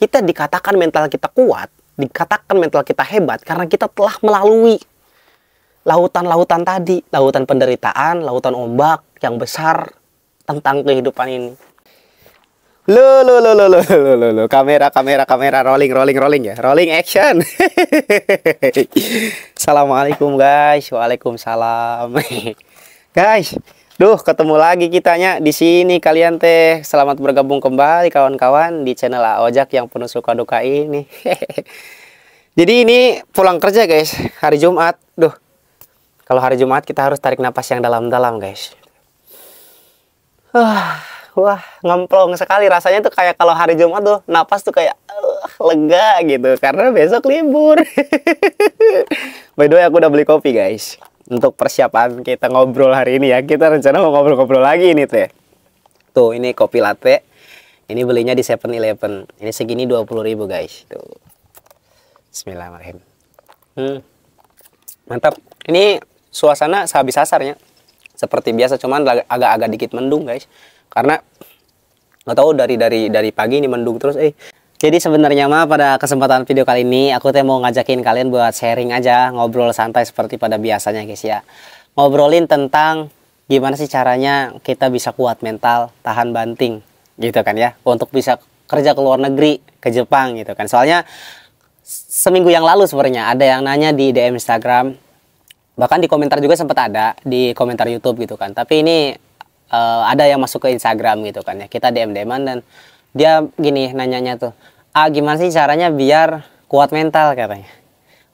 kita dikatakan mental kita kuat, dikatakan mental kita hebat karena kita telah melalui lautan-lautan tadi, lautan penderitaan, lautan ombak yang besar tentang kehidupan ini. Lo, kamera, rolling ya, rolling action. Assalamualaikum guys, waalaikumsalam. Guys, duh, ketemu lagi kitanya di sini kalian teh. Selamat bergabung kembali kawan-kawan di channel Ojak yang penuh suka duka ini. Jadi ini pulang kerja guys, hari Jumat. Duh, kalau hari Jumat kita harus tarik napas yang dalam-dalam guys. Wah, ngemplong sekali rasanya tuh, kayak kalau hari Jumat tuh napas tuh kayak lega gitu karena besok libur. By the way, aku udah beli kopi guys. Untuk persiapan kita ngobrol hari ini ya, kita rencana mau ngobrol-ngobrol lagi ini teh. Tuh, ini kopi latte. Ini belinya di 7-Eleven. Ini segini 20.000 guys. Tuh. Bismillahirrahmanirrahim. Mantap. Ini suasana sehabis asarnya. Seperti biasa, cuman agak-agak dikit mendung guys. Karena nggak tahu dari pagi ini mendung terus. Jadi sebenarnya mah pada kesempatan video kali ini aku teh mau ngajakin kalian buat sharing aja, ngobrol santai seperti pada biasanya guys ya. Ngobrolin tentang gimana sih caranya kita bisa kuat mental, tahan banting gitu kan ya, untuk bisa kerja ke luar negeri, ke Jepang gitu kan. Soalnya seminggu yang lalu sebenarnya ada yang nanya di DM Instagram, bahkan di komentar juga sempat ada di komentar YouTube gitu kan. Tapi ini ada yang masuk ke Instagram gitu kan ya. Kita DM-DM-an dan dia gini nanyanya tuh, gimana sih caranya biar kuat mental katanya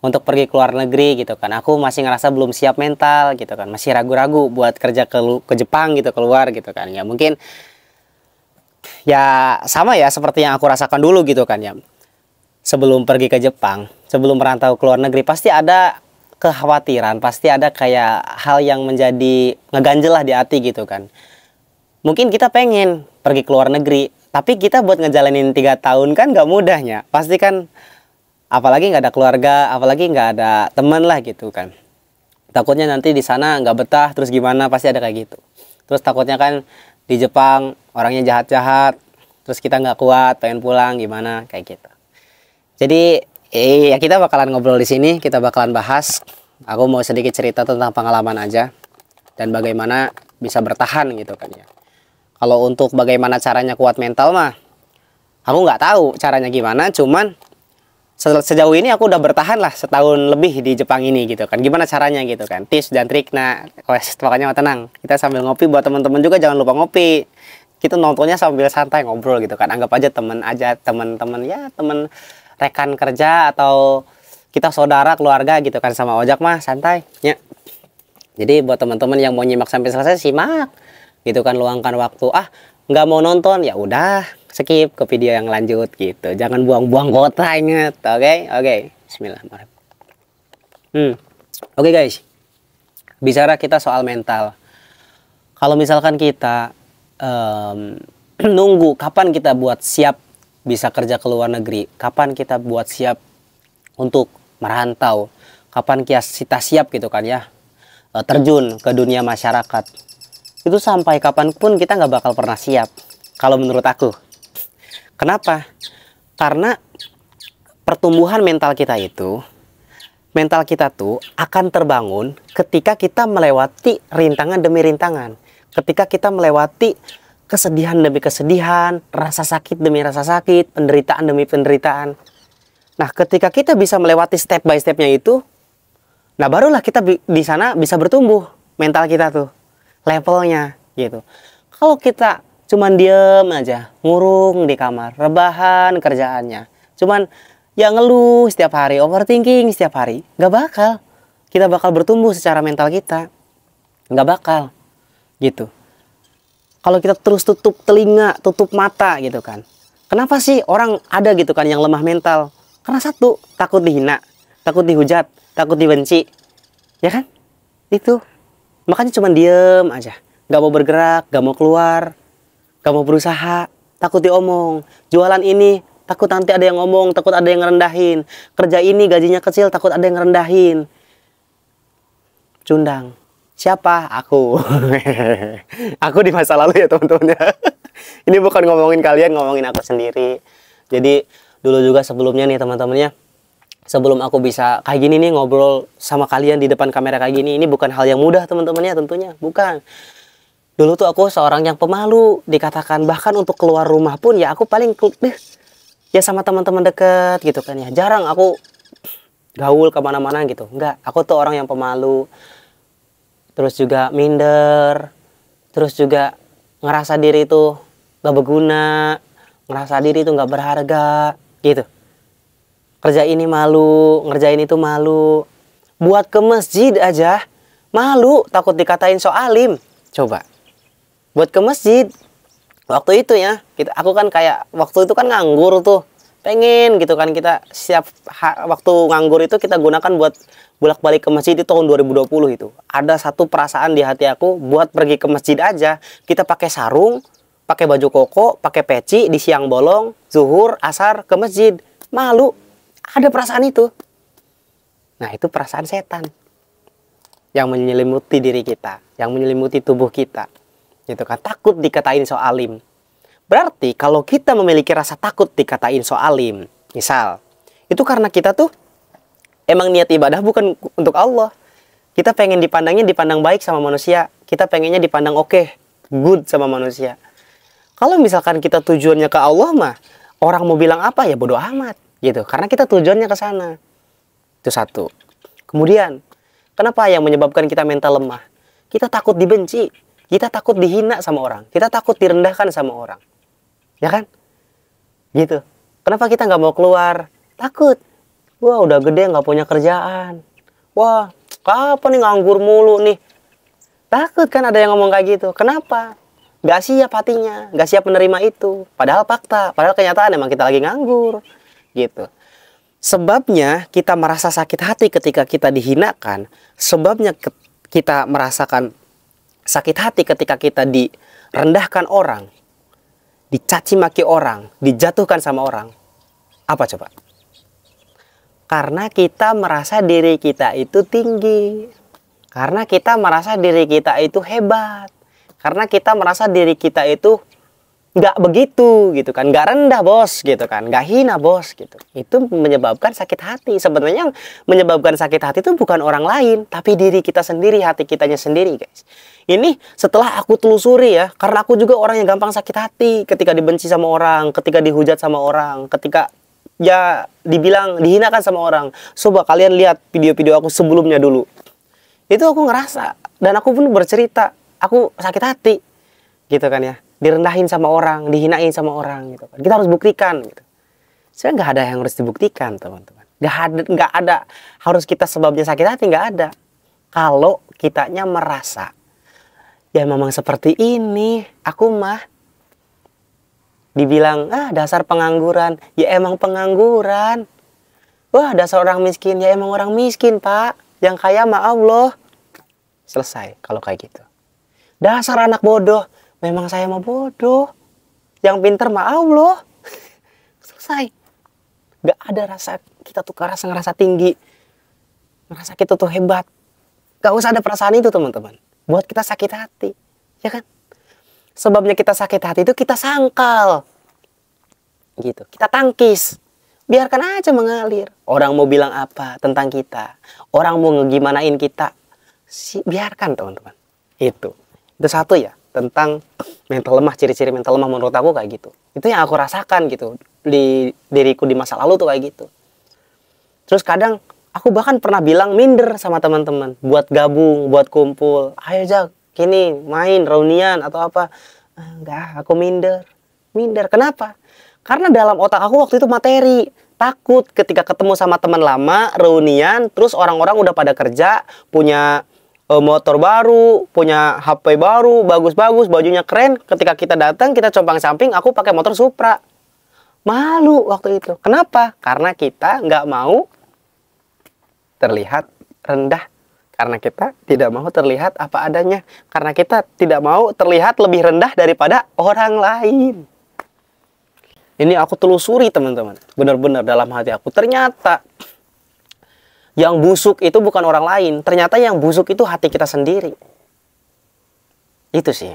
untuk pergi ke luar negeri gitu kan. Aku masih ngerasa belum siap mental gitu kan, masih ragu-ragu buat kerja ke Jepang gitu, keluar gitu kan ya. Mungkin ya sama ya seperti yang aku rasakan dulu gitu kan ya. Sebelum pergi ke Jepang, sebelum merantau ke luar negeri, pasti ada kekhawatiran, pasti ada kayak hal yang menjadi ngeganjel lah di hati gitu kan. Mungkin kita pengen pergi ke luar negeri, tapi kita buat ngejalanin 3 tahun kan gak mudahnya. Pasti kan, apalagi nggak ada keluarga, apalagi nggak ada teman lah gitu kan. Takutnya nanti di sana nggak betah, terus gimana, pasti ada kayak gitu. Terus takutnya kan di Jepang orangnya jahat-jahat, terus kita nggak kuat, pengen pulang gimana, kayak gitu. Jadi ya kita bakalan ngobrol di sini, kita bakalan bahas. Aku mau sedikit cerita tentang pengalaman aja dan bagaimana bisa bertahan gitu kan ya. Kalau untuk bagaimana caranya kuat mental mah, aku nggak tahu caranya gimana. Cuman sejauh ini aku udah bertahan lah setahun lebih di Jepang ini gitu kan. Gimana caranya gitu kan, tips dan trik. Nah, makanya tenang. Kita sambil ngopi, buat teman-teman juga jangan lupa ngopi. Kita nontonnya sambil santai ngobrol gitu kan. Anggap aja teman-teman ya, teman rekan kerja atau kita saudara keluarga gitu kan. Sama Ojak mah santai ya. Jadi buat teman-teman yang mau nyimak sampai selesai, simak gitu kan, luangkan waktu. Nggak mau nonton ya udah skip ke video yang lanjut gitu, jangan buang-buang kuota, inget. Oke. Bismillahirrahmanirrahim. Oke guys, bicara kita soal mental. Kalau misalkan kita nunggu kapan kita buat siap bisa kerja ke luar negeri, kapan kita buat siap untuk merantau, kapan kita siap gitu kan ya, terjun ke dunia masyarakat, itu sampai kapanpun kita nggak bakal pernah siap kalau menurut aku. Kenapa? Karena pertumbuhan mental kita tuh akan terbangun ketika kita melewati rintangan demi rintangan, ketika kita melewati kesedihan demi kesedihan, rasa sakit demi rasa sakit, penderitaan demi penderitaan. Nah, ketika kita bisa melewati step by stepnya itu, nah barulah kita di sana bisa bertumbuh mental kita tuh, levelnya gitu. Kalau kita cuman diem aja, ngurung di kamar, rebahan kerjaannya, cuman ya ngeluh setiap hari, overthinking setiap hari, nggak bakal. Kita bakal bertumbuh secara mental kita, nggak bakal gitu. Kalau kita terus tutup telinga, tutup mata gitu kan. Kenapa sih orang ada gitu kan yang lemah mental? Karena satu, takut dihina, takut dihujat, takut dibenci, ya kan? Itu. Makanya cuma diem aja, gak mau bergerak, gak mau keluar, gak mau berusaha, takut diomong. Jualan ini, takut nanti ada yang ngomong, takut ada yang ngerendahin. Kerja ini gajinya kecil, takut ada yang ngerendahin. Cundang. Siapa? Aku. Aku di masa lalu ya teman-teman ya. Ini bukan ngomongin kalian, ngomongin aku sendiri. Jadi Dulu juga sebelumnya nih teman-temannya, sebelum aku bisa kayak gini nih ngobrol sama kalian di depan kamera kayak gini, ini bukan hal yang mudah teman-temannya, tentunya bukan. Dulu tuh aku seorang yang pemalu, dikatakan bahkan untuk keluar rumah pun ya aku paling ya sama teman-teman deket gitu kan ya. Jarang aku gaul kemana-mana gitu, enggak. Aku tuh orang yang pemalu, terus juga minder, terus juga ngerasa diri tuh gak berguna, ngerasa diri tuh gak berharga gitu. Kerja ini malu, ngerjain itu malu. Buat ke masjid aja malu, takut dikatain so alim. Coba buat ke masjid. Waktu itu ya, aku kan kayak waktu itu kan nganggur tuh. Pengen gitu kan, kita waktu nganggur itu kita gunakan buat bolak-balik ke masjid. Itu tahun 2020 itu. Ada satu perasaan di hati aku buat pergi ke masjid aja. Kita pakai sarung, pakai baju koko, pakai peci di siang bolong, zuhur, asar ke masjid. Malu. Ada perasaan itu. Nah, itu perasaan setan yang menyelimuti diri kita, yang menyelimuti tubuh kita. Gitu kan, takut dikatain so alim. Berarti kalau kita memiliki rasa takut dikatain so alim, misal, itu karena kita tuh emang niat ibadah bukan untuk Allah. Kita pengen dipandang baik sama manusia. Kita pengennya dipandang oke, good sama manusia. Kalau misalkan kita tujuannya ke Allah mah, orang mau bilang apa ya bodo amat gitu. Karena kita tujuannya ke sana. Itu satu. Kemudian, kenapa yang menyebabkan kita mental lemah? Kita takut dibenci. Kita takut dihina sama orang. Kita takut direndahkan sama orang. Ya kan? Gitu. Kenapa kita nggak mau keluar? Takut. Wah, udah gede nggak punya kerjaan. Wah, kapan nih nganggur mulu nih? Takut kan ada yang ngomong kayak gitu. Kenapa? Nggak siap hatinya. Nggak siap menerima itu. Padahal fakta. Padahal kenyataan emang kita lagi nganggur. Gitu. Sebabnya kita merasa sakit hati ketika kita dihinakan. Sebabnya kita merasakan sakit hati ketika kita direndahkan orang, dicaci maki orang, dijatuhkan sama orang. Apa coba? Karena kita merasa diri kita itu tinggi. Karena kita merasa diri kita itu hebat. Karena kita merasa diri kita itu nggak begitu gitu kan, nggak rendah bos gitu kan, nggak hina bos gitu. Itu menyebabkan sakit hati. Sebenarnya yang menyebabkan sakit hati itu bukan orang lain, tapi diri kita sendiri, hati kitanya sendiri guys. Ini setelah aku telusuri ya, karena aku juga orang yang gampang sakit hati ketika dibenci sama orang, ketika dihujat sama orang, ketika ya dibilang dihinakan sama orang. Coba kalian lihat video-video aku sebelumnya dulu. Itu aku ngerasa dan aku pun bercerita, aku sakit hati gitu kan ya. Direndahin sama orang, dihinain sama orang gitu kan. Kita harus buktikan gitu. Sebenarnya nggak ada yang harus dibuktikan teman-teman. Nggak ada harus kita sebabnya sakit hati, nggak ada. Kalau kitanya merasa ya memang seperti ini, aku mah dibilang dasar pengangguran, ya emang pengangguran. Wah, dasar orang miskin, ya emang orang miskin pak. Yang kaya mah Allah. Selesai kalau kayak gitu. Dasar anak bodoh, memang saya mah bodoh. Yang pinter mah Allah. Selesai. Gak ada rasa kita tuh ngerasa tinggi. Ngerasa kita tuh hebat. Gak usah ada perasaan itu teman-teman. Buat kita sakit hati. Ya kan? Sebabnya kita sakit hati itu kita sangkal. Gitu. Kita tangkis. Biarkan aja mengalir. Orang mau bilang apa tentang kita. Orang mau ngegimanain kita. Biarkan teman-teman. Itu satu ya. Tentang mental lemah, ciri-ciri mental lemah menurut aku kayak gitu. Itu yang aku rasakan gitu di diriku di masa lalu tuh kayak gitu. Terus kadang aku bahkan pernah bilang minder sama teman-teman buat gabung, buat kumpul. Ayo Jak, kini main reunian atau apa. Enggak, aku minder. Minder, kenapa? Karena dalam otak aku waktu itu materi. Takut ketika ketemu sama teman lama, reunian, terus orang-orang udah pada kerja, punya motor baru, punya HP baru, bagus-bagus, bajunya keren. Ketika kita datang, kita compang-camping, aku pakai motor Supra. Malu waktu itu. Kenapa? Karena kita nggak mau terlihat rendah. Karena kita tidak mau terlihat apa adanya. Karena kita tidak mau terlihat lebih rendah daripada orang lain. Ini aku telusuri teman-teman. Benar-benar dalam hati aku. Ternyata yang busuk itu bukan orang lain. Ternyata yang busuk itu hati kita sendiri. Itu sih.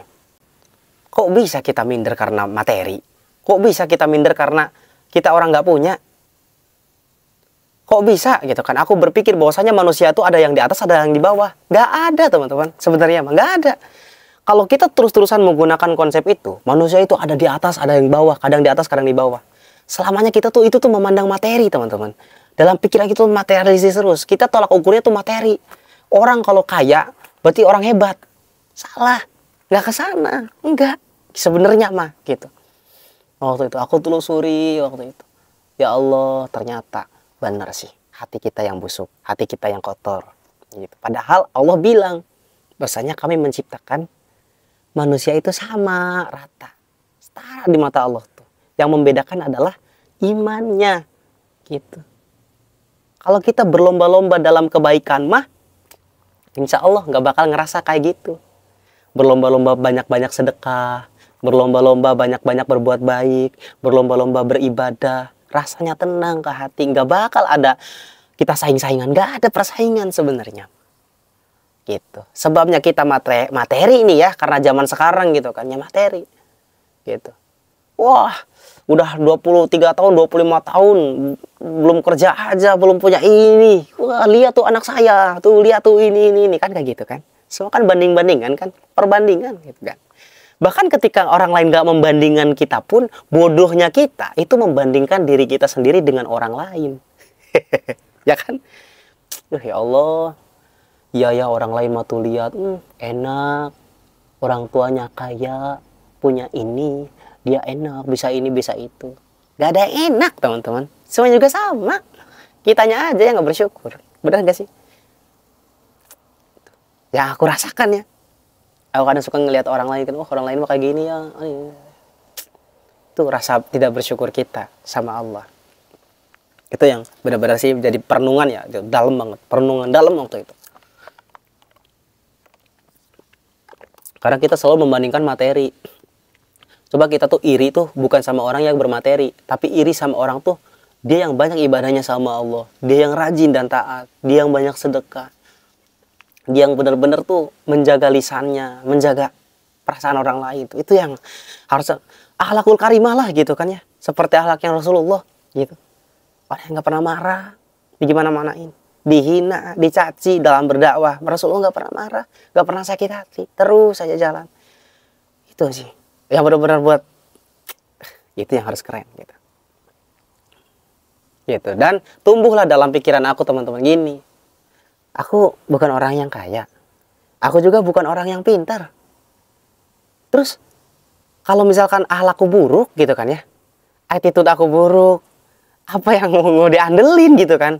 Kok bisa kita minder karena materi? Kok bisa kita minder karena kita orang nggak punya. Kok bisa gitu kan? Aku berpikir bahwasanya manusia itu ada yang di atas, ada yang di bawah. Nggak ada teman-teman. Sebenarnya mah nggak ada. Kalau kita terus-terusan menggunakan konsep itu, manusia itu ada di atas, ada yang di bawah, kadang di atas, kadang di bawah. Selamanya kita tuh itu tuh memandang materi teman-teman. Dalam pikiran kita tuh materialistis terus. Kita tolak ukurnya tuh materi. Orang kalau kaya berarti orang hebat. Salah. Nggak ke sana. Enggak. Sebenarnya mah gitu. Waktu itu aku telusuri waktu itu. Ya Allah, ternyata benar sih, hati kita yang busuk, hati kita yang kotor gitu. Padahal Allah bilang bahwasanya kami menciptakan manusia itu sama, rata, setara di mata Allah tuh. Yang membedakan adalah imannya gitu. Kalau kita berlomba-lomba dalam kebaikan mah, insya Allah nggak bakal ngerasa kayak gitu. Berlomba-lomba banyak-banyak sedekah, berlomba-lomba banyak-banyak berbuat baik, berlomba-lomba beribadah, rasanya tenang ke hati. Nggak bakal ada kita saing-saingan, nggak ada persaingan sebenarnya gitu. Sebabnya kita materi ini ya, karena zaman sekarang gitu kan ya, materi gitu. Wah, udah 23 tahun, 25 tahun belum kerja aja, belum punya ini. Wah, lihat tuh anak saya, tuh lihat tuh ini kan kayak gitu kan. Semua kan banding-bandingan kan, perbandingan gitu kan. Bahkan ketika orang lain gak membandingkan kita pun, bodohnya kita itu membandingkan diri kita sendiri dengan orang lain. Ya kan? Ya Allah, ya orang lain mah tuh lihat, enak, orang tuanya kaya, punya ini, dia enak, bisa ini, bisa itu. Gak ada yang enak teman-teman, semuanya juga sama. Kitanya aja yang gak bersyukur. Benar gak sih? Ya aku rasakan ya. Aku kadang suka ngelihat orang lain kan, orang lain mah kayak gini ya. Itu rasa tidak bersyukur kita sama Allah. Itu yang benar-benar sih jadi perenungan ya, dalam banget, perenungan dalam waktu itu. Karena kita selalu membandingkan materi. Coba kita tuh iri tuh bukan sama orang yang bermateri, tapi iri sama orang tuh dia yang banyak ibadahnya sama Allah, dia yang rajin dan taat, dia yang banyak sedekah. Dia yang benar-benar tuh menjaga lisannya, menjaga perasaan orang lain. Itu yang harus akhlakul karimah lah gitu kan ya. Seperti akhlaknya Rasulullah gitu. Orang yang nggak pernah marah, digimana-manain, dihina, dicaci dalam berdakwah. Rasulullah nggak pernah marah, nggak pernah sakit hati, terus saja jalan. Itu sih yang benar-benar buat itu yang harus keren gitu. Gitu. Dan tumbuhlah dalam pikiran aku teman-teman gini. Aku bukan orang yang kaya. Aku juga bukan orang yang pintar. Terus, kalau misalkan akhlakku buruk gitu kan ya. Attitude aku buruk. Apa yang mau diandelin gitu kan.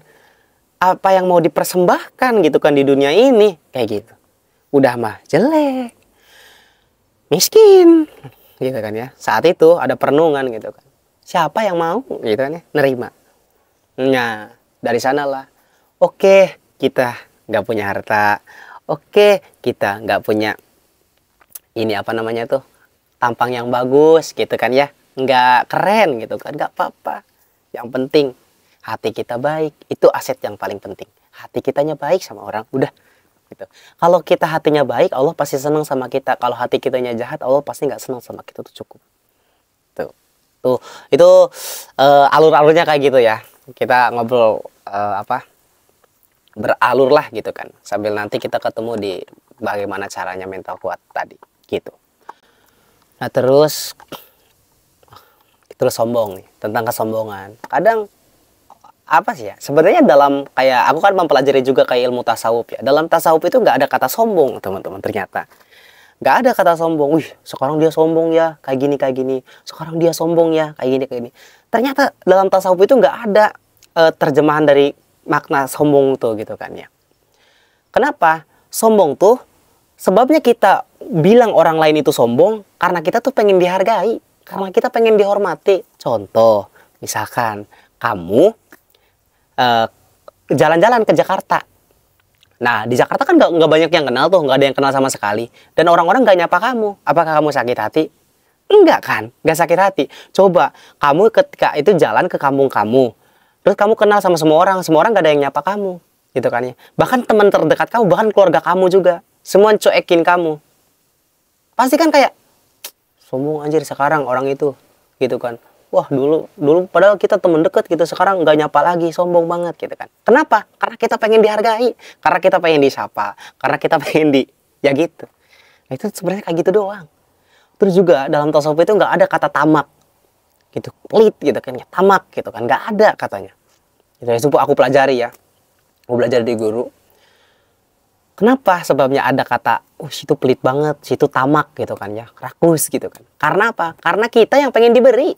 Apa yang mau dipersembahkan gitu kan di dunia ini. Kayak gitu. Udah mah jelek. Miskin. Gitu kan ya. Saat itu ada perenungan gitu kan. Siapa yang mau gitu kan ya. Nerima. Nah, dari sanalah. Oke. Kita nggak punya harta, oke, kita nggak punya ini apa namanya tuh, tampang yang bagus gitu kan ya, nggak keren gitu kan, nggak apa-apa. Yang penting hati kita baik, itu aset yang paling penting. Hati kitanya baik sama orang, udah gitu. Kalau kita hatinya baik, Allah pasti senang sama kita. Kalau hati kitanya jahat, Allah pasti nggak senang sama kita, tuh cukup. Tuh itu alur-alurnya kayak gitu ya. Kita ngobrol beralur lah gitu kan, sambil nanti kita ketemu di bagaimana caranya mental kuat tadi gitu. Nah terus sombong nih, tentang kesombongan. Kadang apa sih ya, sebenarnya dalam kayak aku kan mempelajari juga kayak ilmu tasawuf ya. Dalam tasawuf itu nggak ada kata sombong teman-teman, ternyata nggak ada kata sombong. Wih, sekarang dia sombong ya kayak gini, sekarang dia sombong ya kayak gini. Ternyata dalam tasawuf itu nggak ada terjemahan dari makna sombong tuh gitu kan ya. Kenapa? Sombong tuh sebabnya kita bilang orang lain itu sombong karena kita tuh pengen dihargai, karena kita pengen dihormati. Contoh, misalkan kamu jalan-jalan ke Jakarta. Nah, di Jakarta kan nggak banyak yang kenal tuh, nggak ada yang kenal sama sekali. Dan orang-orang nggak nyapa kamu. Apakah kamu sakit hati? Enggak kan, nggak sakit hati. Coba, kamu ketika itu jalan ke kampung kamu. Terus kamu kenal sama semua orang gak ada yang nyapa kamu, gitu kan ya. Bahkan teman terdekat kamu, bahkan keluarga kamu juga, semua cuekin kamu. Pasti kan kayak, sombong anjir sekarang orang itu, gitu kan. wah dulu padahal kita temen deket gitu, sekarang nggak nyapa lagi, sombong banget gitu kan. Kenapa? Karena kita pengen dihargai, karena kita pengen disapa, karena kita pengen ya gitu. Nah, itu sebenarnya kayak gitu doang. Terus juga dalam tasawuf itu nggak ada kata tamak gitu, pelit gitu kan, ya tamak gitu kan, nggak ada katanya. Itu aku pelajari ya, aku belajar di guru. Kenapa? Sebabnya ada kata, situ pelit banget, situ tamak gitu kan ya, rakus gitu kan. Karena apa? Karena kita yang pengen diberi.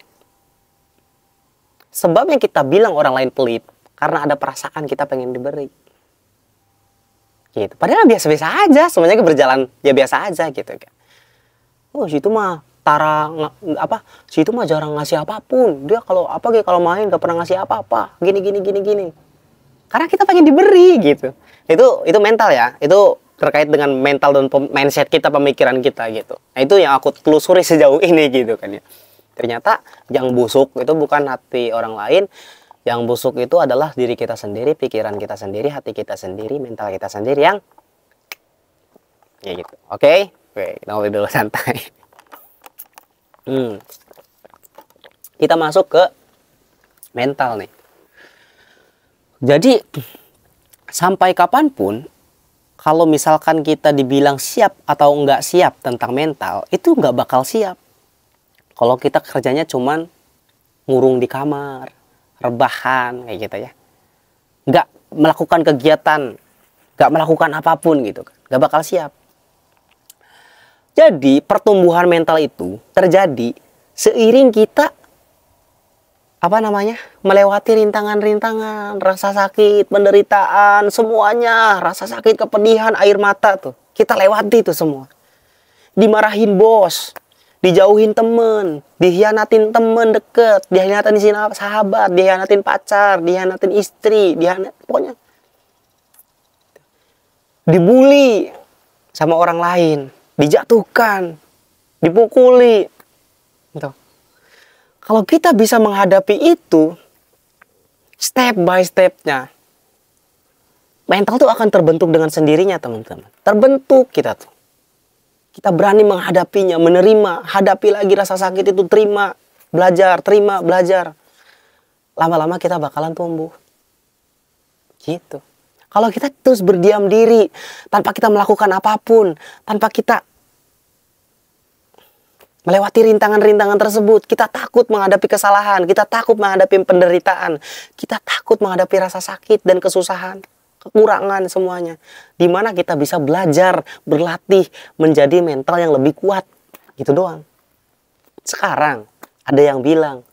Sebabnya kita bilang orang lain pelit, karena ada perasaan kita pengen diberi. Gitu. Padahal biasa-biasa aja, semuanya berjalan ya biasa aja gitu kan. Situ mah situ mah jarang ngasih apapun. Dia kalau main gak pernah ngasih apa-apa. Gini. Karena kita pengen diberi gitu. Itu mental ya. Itu terkait dengan mental dan mindset kita, pemikiran kita gitu. Nah, itu yang aku telusuri sejauh ini gitu kan ya. Ternyata yang busuk itu bukan hati orang lain. Yang busuk itu adalah diri kita sendiri, pikiran kita sendiri, hati kita sendiri, mental kita sendiri yang ya gitu. Oke, kita ngobrol dulu santai. Kita masuk ke mental nih. Jadi sampai kapanpun, kalau misalkan kita dibilang siap atau nggak siap tentang mental, itu nggak bakal siap. Kalau kita kerjanya cuman ngurung di kamar, rebahan kayak gitu ya, nggak melakukan kegiatan, nggak melakukan apapun gitu kan, nggak bakal siap. Jadi pertumbuhan mental itu terjadi seiring kita melewati rintangan-rintangan, rasa sakit, penderitaan, semuanya, rasa sakit, kepedihan, air mata tuh kita lewati itu semua. Dimarahin bos, dijauhin temen, dihianatin temen deket, dihianatin sahabat, dihianatin pacar, dihianatin istri, pokoknya dibully sama orang lain, dijatuhkan, dipukuli gitu. Kalau kita bisa menghadapi itu step by stepnya, mental tuh akan terbentuk dengan sendirinya teman-teman. Terbentuk kita tuh. Kita berani menghadapinya, menerima, hadapi lagi rasa sakit itu, terima, belajar. Lama-lama kita bakalan tumbuh. Gitu. Kalau kita terus berdiam diri, tanpa kita melakukan apapun, tanpa kita melewati rintangan-rintangan tersebut, kita takut menghadapi kesalahan, kita takut menghadapi penderitaan, kita takut menghadapi rasa sakit dan kesusahan, kekurangan semuanya. Dimana kita bisa belajar, berlatih, menjadi mental yang lebih kuat. Gitu doang. Sekarang ada yang bilang,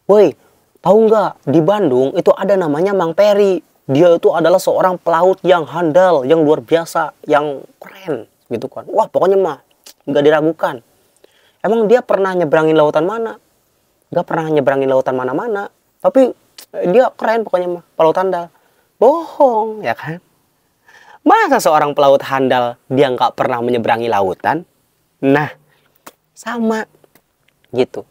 woi, tahu nggak di Bandung itu ada namanya Mang Peri. Dia itu adalah seorang pelaut yang handal, yang luar biasa, yang keren, gitu kan. Wah, pokoknya mah nggak diragukan. Emang dia pernah nyebrangin lautan mana? Nggak pernah nyebrangin lautan mana-mana. Tapi dia keren pokoknya mah, pelaut handal. Bohong, ya kan? Masa seorang pelaut handal dia nggak pernah menyeberangi lautan? Nah, sama gitu.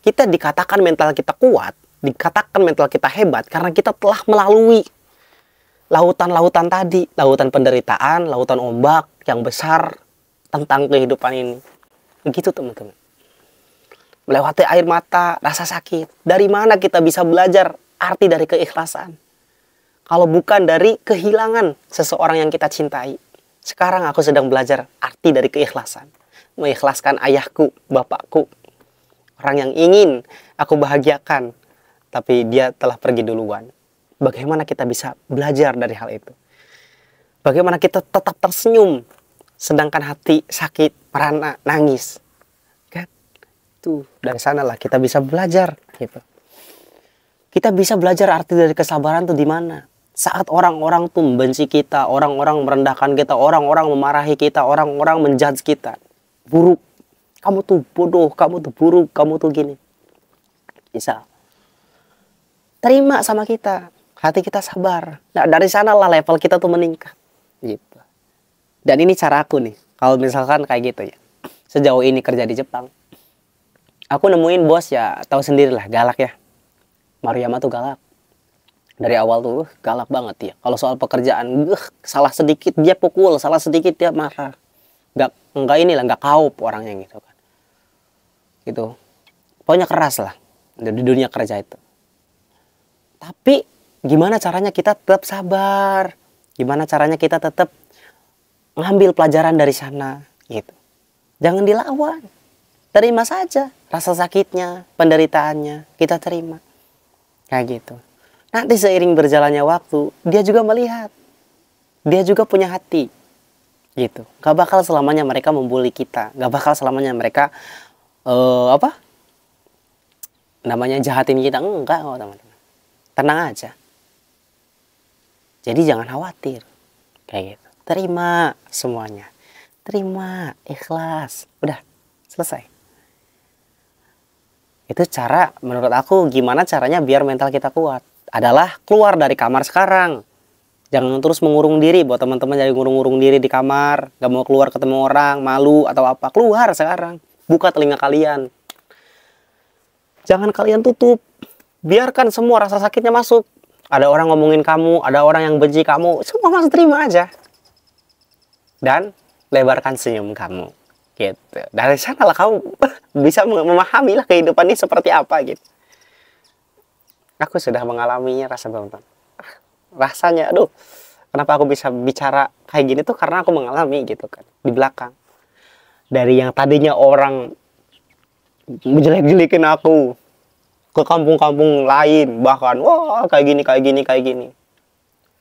Kita dikatakan mental kita kuat, dikatakan mental kita hebat karena kita telah melalui lautan-lautan tadi, lautan penderitaan, lautan ombak yang besar tentang kehidupan ini. Begitu teman-teman. Melewati air mata, rasa sakit. Dari mana kita bisa belajar arti dari keikhlasan? Kalau bukan dari kehilangan seseorang yang kita cintai. Sekarang aku sedang belajar arti dari keikhlasan. Mengikhlaskan ayahku, bapakku. Orang yang ingin aku bahagiakan. Tapi dia telah pergi duluan. Bagaimana kita bisa belajar dari hal itu? Bagaimana kita tetap tersenyum sedangkan hati sakit, merana, nangis. Kan? Tuh, dari sanalah kita bisa belajar gitu. Kita bisa belajar arti dari kesabaran tuh di mana? Saat orang-orang tuh membenci kita, orang-orang merendahkan kita, orang-orang memarahi kita, orang-orang menjudge kita. Buruk. Kamu tuh bodoh, kamu tuh buruk, kamu tuh gini. Bisa. Terima sama kita. Hati kita sabar. Nah, dari sanalah level kita tuh meningkat. Gitu. Dan ini cara aku nih. Kalau misalkan kayak gitu ya. Sejauh ini kerja di Jepang. Aku nemuin bos ya, tahu sendirilah, galak ya. Maruyama tuh galak. Dari awal tuh galak banget ya. Kalau soal pekerjaan, salah sedikit dia pukul, salah sedikit dia marah. Enggak kaup orangnya gitu kan. Gitu. Pokoknya keras lah. di dunia kerja itu. Tapi gimana caranya kita tetap sabar? Gimana caranya kita tetap ngambil pelajaran dari sana gitu. Jangan dilawan. Terima saja rasa sakitnya, penderitaannya, kita terima. Kayak gitu. Nanti seiring berjalannya waktu, dia juga melihat. Dia juga punya hati. Gitu. Gak bakal selamanya mereka membuli kita. Gak bakal selamanya mereka jahatin kita. Enggak kok teman-teman. Tenang aja. Jadi jangan khawatir. Kayak gitu. Terima semuanya. Terima, ikhlas. Udah, selesai. Itu cara, menurut aku, gimana caranya biar mental kita kuat. Adalah keluar dari kamar sekarang. Jangan terus mengurung diri. Buat teman-teman jangan ngurung-ngurung diri di kamar. Gak mau keluar ketemu orang, malu atau apa. Keluar sekarang. Buka telinga kalian. Jangan kalian tutup. Biarkan semua rasa sakitnya masuk. Ada orang ngomongin kamu, ada orang yang benci kamu. Semua masih terima aja. Dan lebarkan senyum kamu. Gitu. Dari sana lah kamu bisa memahami lah kehidupan ini seperti apa gitu. Aku sudah mengalaminya rasanya, aduh, kenapa aku bisa bicara kayak gini tuh karena aku mengalami gitu kan di belakang. Dari yang tadinya orang menjelek-jelekin aku ke kampung-kampung lain, bahkan wah kayak gini.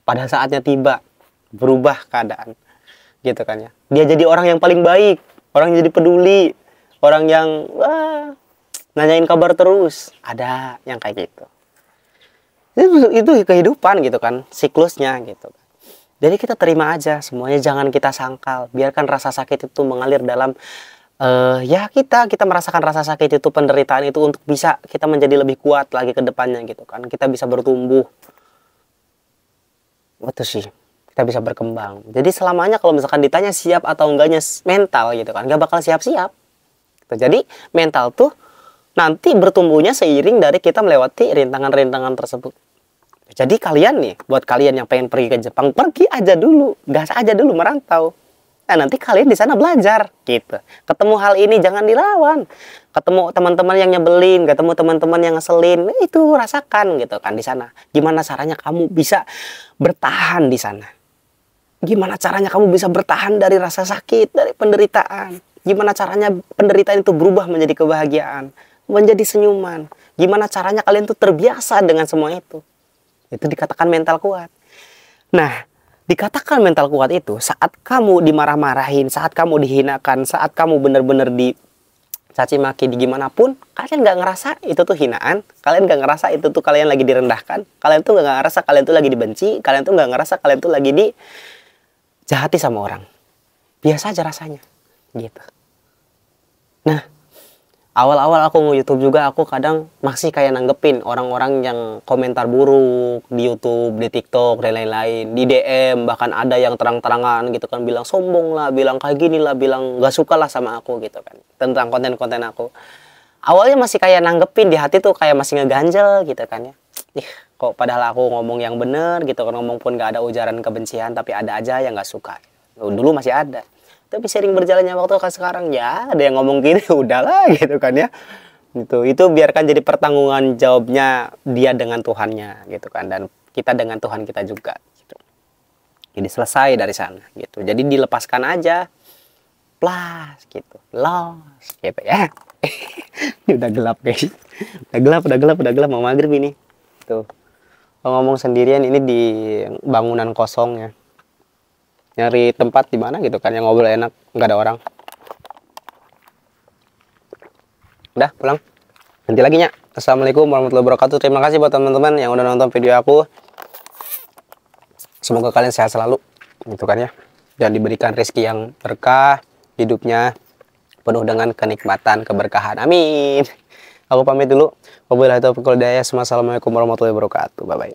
Pada saatnya tiba berubah keadaan, gitu kan ya. Dia jadi orang yang paling baik, orang yang jadi peduli, orang yang nanyain kabar terus, ada yang kayak gitu. Itu kehidupan gitu kan, siklusnya gitu. Jadi kita terima aja semuanya, jangan kita sangkal, biarkan rasa sakit itu mengalir dalam kita merasakan rasa sakit itu, penderitaan itu untuk bisa kita menjadi lebih kuat lagi ke depannya gitu kan. Kita bisa bertumbuh. Itu sih, kita bisa berkembang. Jadi selamanya kalau misalkan ditanya siap atau enggaknya mental gitu kan, nggak bakal siap-siap. Jadi mental tuh nanti bertumbuhnya seiring dari kita melewati rintangan-rintangan tersebut. Jadi kalian nih, buat kalian yang pengen pergi ke Jepang, pergi aja dulu, gas aja dulu merantau. Nah nanti kalian di sana belajar, gitu. Ketemu hal ini jangan dilawan. Ketemu teman-teman yang nyebelin, ketemu teman-teman yang ngeselin, itu rasakan gitu kan di sana. Gimana caranya kamu bisa bertahan di sana? Gimana caranya kamu bisa bertahan dari rasa sakit, dari penderitaan? Gimana caranya penderitaan itu berubah menjadi kebahagiaan, menjadi senyuman? Gimana caranya kalian tuh terbiasa dengan semua itu? Itu dikatakan mental kuat. Nah, dikatakan mental kuat itu saat kamu dimarah-marahin, saat kamu dihinakan, saat kamu benar-benar dicaci maki di gimana pun, kalian gak ngerasa itu tuh hinaan, kalian gak ngerasa itu tuh kalian lagi direndahkan, kalian tuh gak ngerasa kalian tuh lagi dibenci, kalian tuh gak ngerasa kalian tuh lagi dijahati sama orang. Biasa aja rasanya, gitu. Nah, awal-awal aku nge-YouTube juga, aku kadang masih kayak nanggepin orang-orang yang komentar buruk di YouTube, di TikTok, dan lain-lain. Di DM, bahkan ada yang terang-terangan gitu kan, bilang sombong lah, bilang kayak gini lah, bilang gak suka lah sama aku gitu kan. Tentang konten-konten aku. Awalnya masih kayak nanggepin, di hati tuh kayak masih ngeganjel gitu kan ya. Kok padahal aku ngomong yang bener gitu kan, ngomong pun gak ada ujaran kebencian, tapi ada aja yang gak suka. Dulu masih ada. Tapi sering berjalannya waktu kan sekarang ya ada yang ngomong gini udahlah gitu kan ya. Itu biarkan jadi pertanggungan jawabnya dia dengan Tuhannya gitu kan, dan kita dengan Tuhan kita juga gitu. Jadi selesai dari sana gitu. Jadi dilepaskan aja. Plus gitu. Los gitu ya. Ini udah gelap guys. Udah gelap mau maghrib ini. Tuh. Ngomong sendirian ini di bangunan kosong ya. Nyari tempat di mana gitu kan yang ngobrol enak, nggak ada orang. Udah pulang, nanti lagi nya. Assalamualaikum warahmatullahi wabarakatuh. Terima kasih buat teman-teman yang udah nonton video aku. Semoga kalian sehat selalu gitu kan ya, dan diberikan rezeki yang berkah, hidupnya penuh dengan kenikmatan, keberkahan, amin. Aku pamit dulu. Wabillahi taufiq wal hidayah. Assalamualaikum warahmatullahi wabarakatuh. Bye bye.